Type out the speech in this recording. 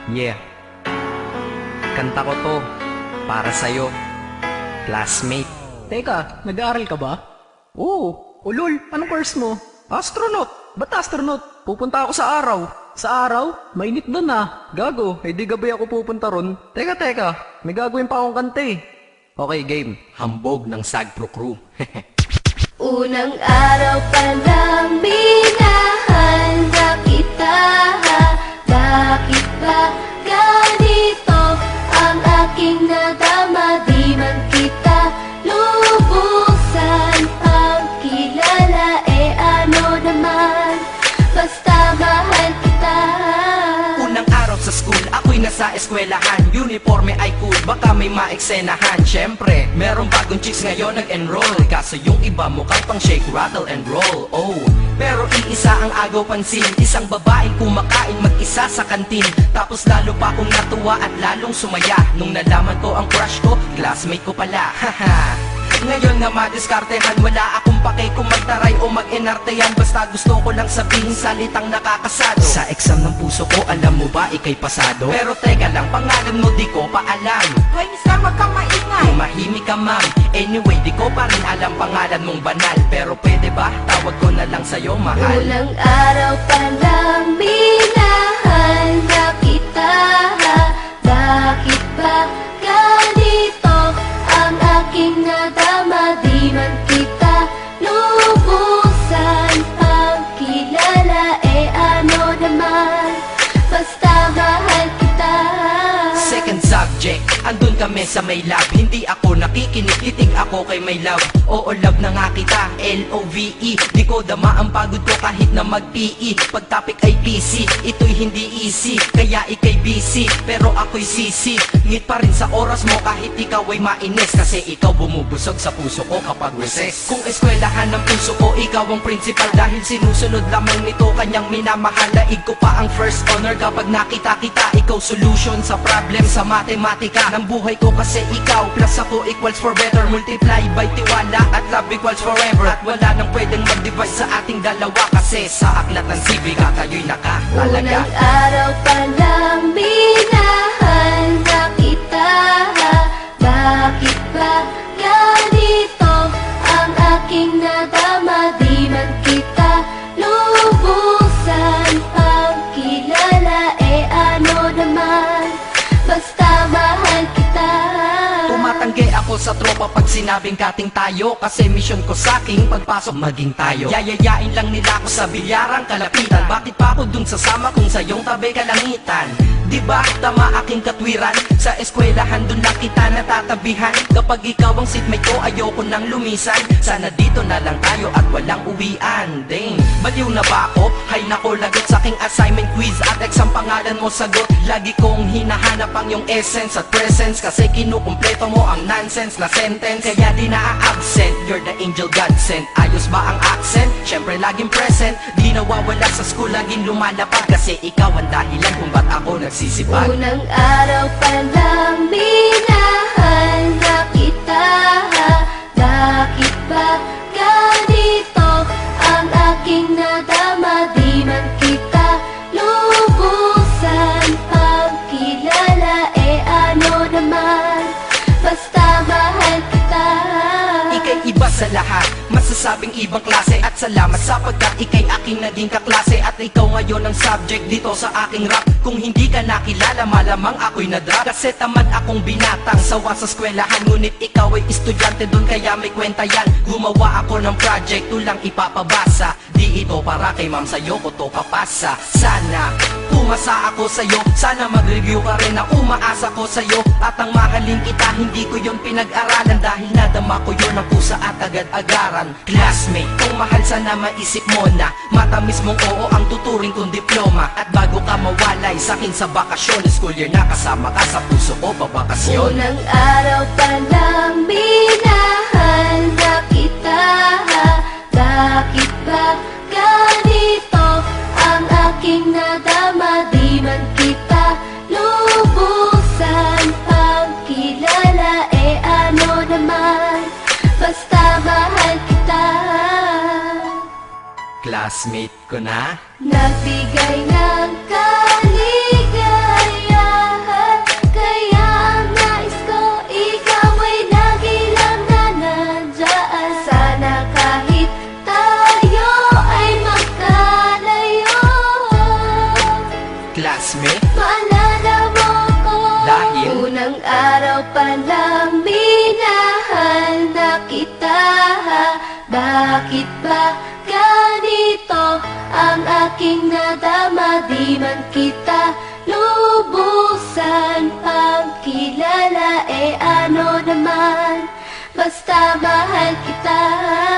Yeah, kanta ko to para sa'yo, classmate. Teka, nag-aaral ka ba? Oo. Ulol, anong course mo? Astronaut. Ba't astronaut? Pupunta ako sa araw. Sa araw? Mainit doon ah. Gago, di gabi ako pupunta ron. Teka, may gagawin pa akong kanta eh. Okay, game. Hambog ng Sagpro Crew. Unang araw pa lang minahal na kita. Bakit ba ganito ang aking nadama? Di man kita lubusan ang kilala. Ano naman, basta mahal kita. Unang araw sa school, ako'y nasa eskwelahan. Uniforme ay cool, baka may maeksenahan. Syempre, merong bagong chicks ngayon nag-enroll. Kaso yung iba mukhang pang shake, rattle and roll. Oh, pero iisa ang agaw pansin. Isang babaeng kumakain mag-isa sa kantin. Tapos lalo pa akong natuwa at lalong sumaya nung nalaman ko ang crush ko, classmate ko pala. Haha. Ngayon nga madiskartehan, wala akong pake kung magtaray o mag-enartehan. Basta gusto ko lang sabihin salitang nakakasado. Sa exam ng puso ko, alam mo ba ikay pasado? Pero teka lang, pangalan mo di ko pa alam. Hoy, mister, wag kang maingay. Tumahimik ka ma'am. Anyway, di ko pa rin alam pangalan mong banal. Pero pwede ba, tawag ko na lang sa'yo mahal. Unang araw pa lang minahal na kita. Bakit ba ganito ang aking nadama? Di man kita lubusan ang kilala. Ano naman, basta mahal kita. Second subject, andun kami sa may lab. Hindi ako nakikinig, titig ako kay may love. Oo, love na nga kita, L-O-V-E. Di ko dama ang pagod ko kahit na mag-PE. Pag topic ay PC, ito'y hindi easy. Kaya ikay busy, pero ako'y sisi. Ngit pa rin sa oras mo kahit ikaw ay mainis. Kasi ikaw bumubusog sa puso ko kapag recess. Kung eskwelahan ng puso ko, ikaw ang principal. Dahil sinusunod lamang nito kanyang minamahal. Laig ko pa ang first honor kapag nakita kita. Ikaw solution sa problem sa matematika ng buhay ko, kasi ikaw plus ako equals for better. Multiply by tiwala at love equals forever. At wala nang pwedeng mag-divide sa ating dalawa, kasi sa aklat ng sibika tayo'y nakahalaga. Unang araw pa lang minahal na kita. Bakit ba ganito ang aking nadama? Di man kita lubusan ang kilala. Ano naman, basta mahal kita. Tumatanggi ako sa tropa pag sinabing kating tayo, kasi mission ko sa aking pagpasok maging tayo. Yayayain lang nila ako sa bilyarang kalapitan. Bakit pa ako dun sasama kung sa iyong tabi kalangitan? Diba tama aking katwiran? Sa eskwelahan dun lang kita natatabihan. Kapag ikaw ang seatmate ko, ayoko nang lumisan. Sana dito na lang tayo at walang uwian. Dang, baliw na ba ako? Hay nako, lagot sa aking assignment quiz at exam pangalan mo sagot. Lagi kong hinahanap ang iyong essence at presence, kasi kinukumpleto mo ang nonsense na sentence. Kaya di na-absent, you're the angel God sent. Ayos ba ang accent? Syempre laging present. Di nawawala sa school, laging lumalapag, kasi ikaw ang dahilan kung ba't ako nagsisipag. Unang araw pa lang minahal na kita. Bakit ba ganito ang aking nadama? Di man kita lubusan ang kilala. Ano naman, basta mahal kita. Ika'y iba sa lahat, masasabing ibang klase. At salamat sapagkat ika'y aking naging kaklase. At ikaw ngayon ang subject dito sa aking rap. Kung hindi ka nakilala, malamang ako'y na-drop. Kasi tamad akong binatang sawa sa eskwelahan. Ngunit ikaw ay estudyante dun, kaya may kwenta yan. Gumawa ako ng project, tulang ipapabasa. Di ito para kay ma'am, sa'yo ko to papasa. Sana pumasa ako sa'yo, sana mag-review ka rin na umaasa ko sa'yo. At ang mahalin kita, hindi ko yun pinag-aralan. Dahil nadama ko yun ang pusa at agad-agaran. Classmate, kung mahal sana maisip mo na matamis mong oo ang tuturing kong diploma. At bago ka mawalay sa'kin sa bakasyon, school year na kasama ka sa puso ko babakasyon. Unang araw pa lang minahal na kita. Bakit ba ganito ang aking nadama? Di man kita lubusan ang kilala. Ano naman, basta mahal kita. Classmate ko na. Nagbigay ng kaligaya aking nadama, di man kita lubusan pagkilala, ano naman, basta mahal kita.